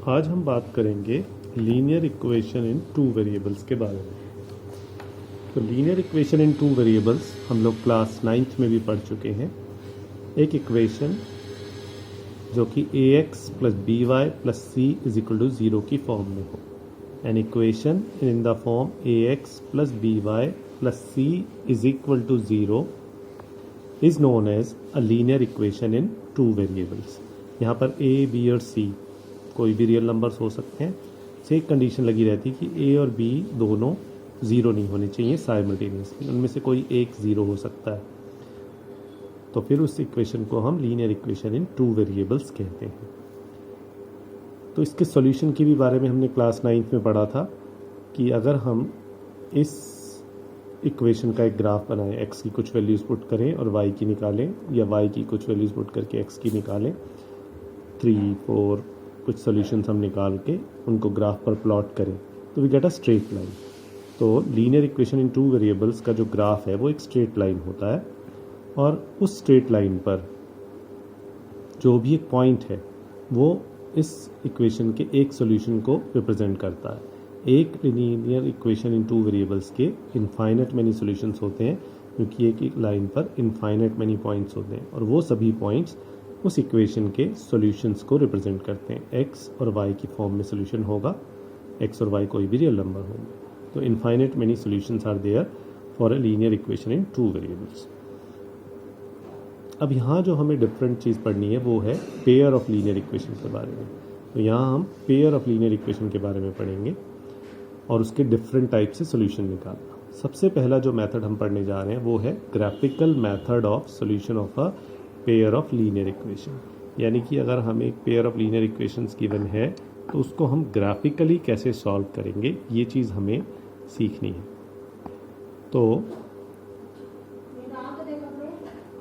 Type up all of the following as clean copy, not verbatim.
आज हम बात करेंगे linear equation in two variables के बारे में। तो linear equation in two variables हम लोग क्लास 9th में भी पढ़ चुके हैं। एक इक्वेशन जो कि ax plus b y plus c is equal to 0 की फॉर्म में हो। An equation in the form ax plus b y plus c is equal to 0 is known as a linear equation in two variables. यहाँ पर a, b और c कोई भी real numbers हो सकते हैं। से एक कंडीशन लगी रहती है कि a और b दोनों ज़ीरो नहीं होने चाहिए साइमल्टेनियसली, उनमें से कोई एक ज़ीरो हो सकता है। तो फिर उस इक्वेशन को हम linear equation in two variables कहते हैं। तो इसके सॉल्यूशन के भी बारे में हमने क्लास 9th में पढ़ा था कि अगर हम इस इक्वेशन का एक ग्राफ बनाएं, x की कुछ वैल्यूज़ पुट करें और y की निकालें, या y की कुछ वैल्यूज़ पुट करके x की निकालें, 3, 4 कुछ सॉल्यूशंस हम निकाल के उनको ग्राफ पर प्लॉट करें तो we get a straight line. तो linear equation in two variables का जो ग्राफ है वो एक स्ट्रेट लाइन होता है, और उस स्ट्रेट लाइन पर जो भी एक पॉइंट है वो इस इक्वेशन के एक सॉल्यूशन को रिप्रेजेंट करता है। एक linear equation in two variables के इनफाइनाइट मैनी सॉल्यूशंस होते हैं, क्योंकि एक लाइन पर इनफाइनाइट मैनी पॉइंट्स होते हैं, और वो सभी पॉइंट्स उस इक्वेशन के सॉल्यूशंस को रिप्रेजेंट करते हैं। x और y की फॉर्म में सॉल्यूशन होगा, x और y कोई भी रियल नंबर होंगे। तो infinite many solutions are there for a linear equation in two variables. अब यहाँ जो हमें डिफरेंट चीज़ पढ़नी है वो है पेयर ऑफ लीनियर इक्वेशन के बारे में। तो यहाँ हम पेयर ऑफ लीनियर इक्वेशन के बारे में पढ़ेंगे और उसके डिफरेंट टाइप से सॉल्यूशन निकालना। सबसे पहला जो मेथड हम पढ़ने जा रहे हैं वो है graphical method of solution of a pair of linear equation. यानी कि अगर हमें एक pair of linear equations given है तो उसको हम ग्राफिकली कैसे सॉल्व करेंगे, ये चीज़ हमें सीखनी है। तो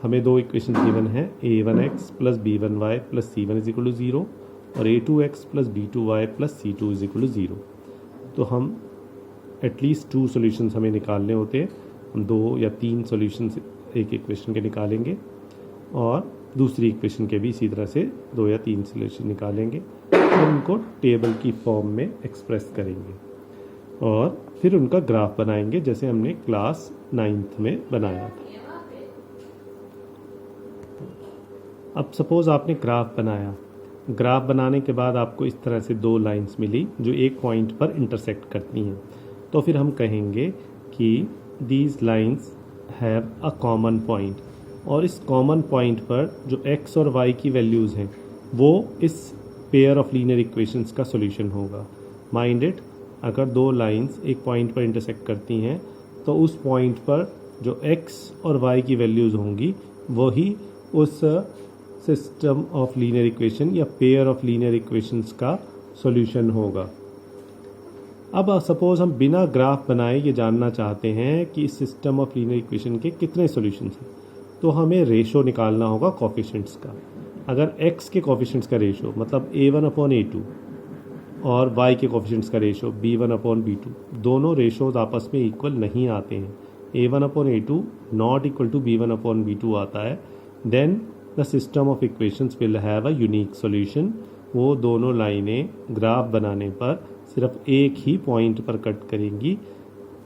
हमें दो इक्वेशन गिवन है, a1x plus b1y plus c1 is equal to 0 और a2x plus b2y plus c2 is equal to 0। तो हम एटलीस्ट 2 सॉल्यूशंस हमें निकालने होते हैं। हम 2 या 3 सॉल्यूशंस एक इक्वेशन के निकालेंगे और दूसरी इक्वेशन के भी इसी तरह से 2 या 3 सॉल्यूशन निकालेंगे और उनको टेबल की फॉर्म में एक्सप्रेस करेंगे और फिर उनका ग्राफ बनाएंगे, जैसे हमने क्लास 9th में बनाया था। अब सपोज आपने ग्राफ बनाया, ग्राफ बनाने के बाद आपको इस तरह से 2 लाइंस मिली जो एक पॉइंट पर इंटरसेक्ट करती हैं। तो फिर हम कहेंगे कि these lines have a common point, और इस कॉमन पॉइंट पर जो x और y की वैल्यूज़ हैं वो इस पेयर ऑफ लीनियर इक्वेशंस का सॉल्यूशन होगा। माइंड इट, अगर 2 लाइंस एक पॉइंट पर इंटरसेक्ट करती हैं तो उस पॉइंट पर जो x और y की वैल्यूज़ होंगी वही उस सिस्टम ऑफ लीनियर इक्वेशन या पेयर ऑफ लीनियर इक्वेशंस का सॉल्यूशन होगा। अब सपोज हम बिना ग्राफ बनाए ये जानना चाहते हैं कि इस सिस्टम ऑफ लीनियर इक्वेशन के कितने सॉल्यूशंस हैं, तो हमें रेशो निकालना होगा कोफिशिएंट्स का। अगर x के कोफिशिएंट्स का रेशो मतलब a1/a2 और y के कोफिशिएंट्स का रेशो b1/b2, दोनों रेशोज आपस में इक्वल नहीं आते हैं, a1/a2 not equal to b1/b2 आता है, then the system of equations will have a unique solution. वो दोनों लाइनें ग्राफ बनाने पर सिर्फ एक ही पॉइंट पर कट करेंगी।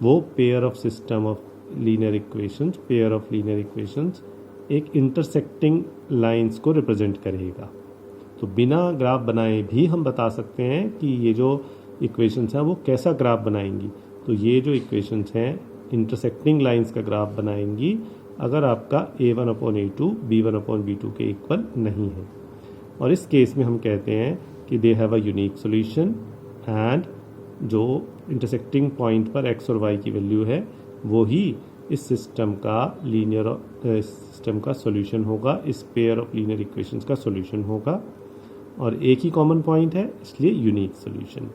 वो pair of system of linear equations, pair of linear equations एक इंटरसेक्टिंग लाइंस को रिप्रेजेंट करेगा। तो बिना ग्राफ बनाए भी हम बता सकते हैं कि ये जो इक्वेशंस हैं वो कैसा ग्राफ बनाएंगी। तो ये जो इक्वेशंस हैं इंटरसेक्टिंग लाइंस का ग्राफ बनाएंगी अगर आपका a1/a2 b1/b2 के इक्वल नहीं है, और इस केस में हम कहते हैं कि they have a unique solution, and जो इंटरसेक्टिंग पॉइंट पर x और y की वैल्यू है वो ही इस सिस्टम का लीनियर सिस्टम का सॉल्यूशन होगा, इस पेयर ऑफ लीनियर इक्वेशंस का सॉल्यूशन होगा, और एक ही कॉमन पॉइंट है इसलिए यूनिक सॉल्यूशन।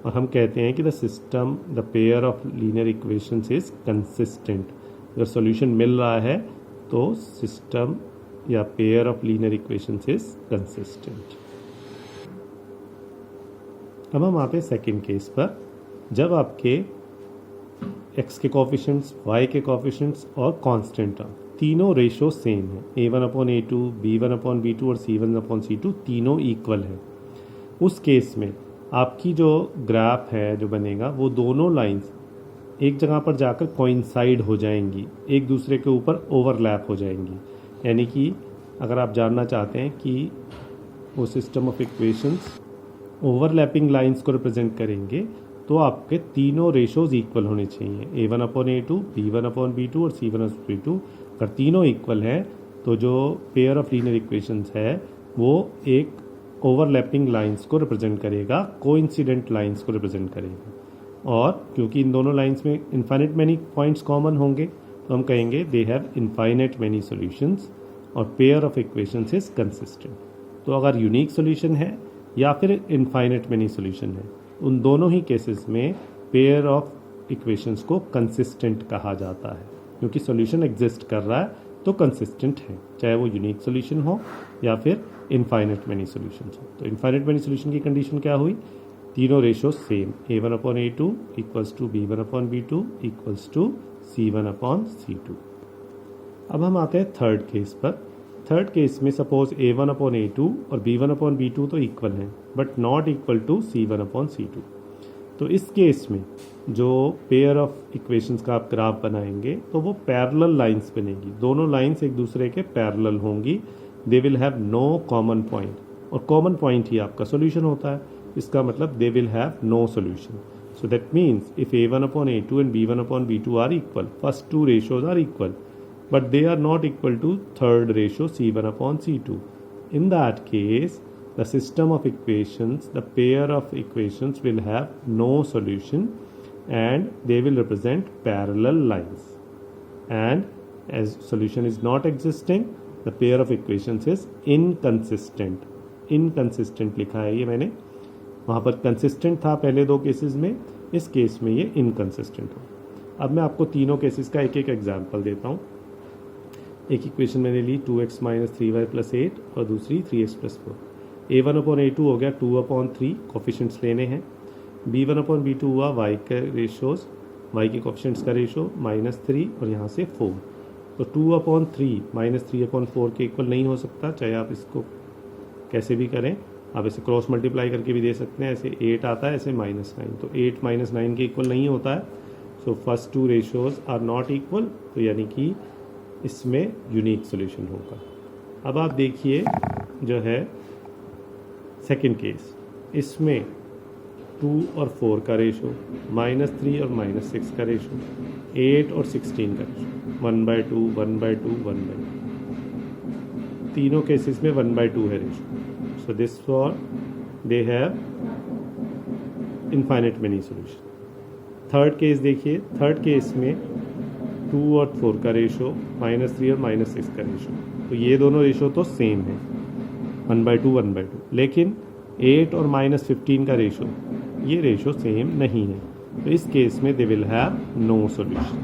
और हम कहते हैं कि the system, the pair of linear equations is consistent. अगर सॉल्यूशन मिल रहा है तो सिस्टम या pair of linear equations is consistent. अब हम आते हैं सेकेंड केस पर, जब आपके x के कोफिशिएंट्स, y के कोफिशिएंट्स और कांस्टेंट टर्म तीनों रेशो सेम है, a1/a2, b1/b2 और c1/c2 तीनों इक्वल है। उस केस में आपकी जो ग्राफ है जो बनेगा वो दोनों लाइंस एक जगह पर जाकर कोइंसाइड हो जाएंगी, एक दूसरे के ऊपर ओवरलैप हो जाएंगी। यानी कि अगर आप जानना चाहते हैं कि वो system of equations overlapping lines को रिप्रेजेंट करेंगे तो आपके तीनों रेशोज इक्वल होने चाहिए, A1/A2, B1/B2 और C1/B2। अगर तीनों इक्वल हैं तो जो पेयर ऑफ लीनियर इक्वेशंस है वो एक ओवरलैपिंग लाइंस को रिप्रेजेंट करेगा, कोइंसिडेंट लाइंस को रिप्रेजेंट करेगा। और क्योंकि इन दोनों लाइंस में इनफाइनाइट मैनी पॉइंट्स कॉमन होंगे तो हम कहेंगे they have infinite many solutions और pair of equations is consistent. तो अगर यूनिक सॉल्यूशन है या फिर इनफाइनाइट मैनी सॉल्यूशन है, उन दोनों ही केसेस में पेयर ऑफ इक्वेशंस को कंसिस्टेंट कहा जाता है, क्योंकि सॉल्यूशन एग्जिस्ट कर रहा है तो कंसिस्टेंट है, चाहे वो यूनिक सॉल्यूशन हो या फिर इनफाइनाइट मैनी सॉल्यूशन हो। तो इनफाइनाइट मैनी सॉल्यूशन की कंडीशन क्या हुई, तीनों ratio same, A1/A2 equals to B1/B2 equals to C1/C2। अब हम आते हैं थर्ड केस पर। थर्ड केस में सपोज A1/A2 और B1/B2 तो इक्वल हैं but not equal to C1/C2। तो इस केस में जो पेयर ऑफ इक्वेशंस का आप ग्राफ बनाएंगे तो वो पैरेलल लाइंस बनेगी, दोनों लाइंस एक दूसरे के पैरेलल होंगी। They will have no common point, और कॉमन पॉइंट ही आपका सॉल्यूशन होता है। इसका मतलब they will have no solution. So that means if A1/A2 and B1/B2 are equal, first two ratios are equal, but they are not equal to third ratio C1/C2. In that case, the system of equations, the pair of equations will have no solution and they will represent parallel lines. And as solution is not existing, the pair of equations is inconsistent. Inconsistent लिखा है ये मैंने, वहाँ पर consistent था पहले दो cases में, इस केस में ये इनकंसिस्टेंट हो। अब मैं आपको तीनों केसेस का एक एक एग्जांपल देता हूँ। एक इक्वेशन मैंने ली 2x - 3y + 8 और दूसरी 3x + 4। A1/A2 हो गया 2/3, कोफिशिएंट्स लेने हैं। B1/B2 हुआ y के रेशोज, y के कोफिशिएंट्स का रेशो -3 और यहाँ से 4। तो 2/3 - 3/4 के इक्वल नहीं हो सकता, चाहे आप इसको कैसे भी करें। आप ऐसे क्रॉस मल्टीप्लाई करके भी दे सकते हैं, ऐसे 8 आता है, ऐसे -9, तो 8 - 9 के इक्वल नहीं होता है। So first two ratios are not equal, तो यानी कि इसमें यूनिक सॉल्यूशन होगा। अब आप देखिए जो है सेकंड केस, इसमें 2 और 4 का रेशो, -3 और -6 का रेशो, 8 और 16 का रेशो, 1/2 1/2 1/2, तीनों केसेस में 1/2 है ratio. So this for they have infinite many solution. Third case देखिए, थर्ड केस में 2 और 4 का रेशो, -3 और -6 का रेशो, तो ये दोनों रेशो तो सेम है, 1/2 1/2, लेकिन 8 और -15 का रेशो, ये रेशो सेम नहीं है। तो इस केस में they will have no solution.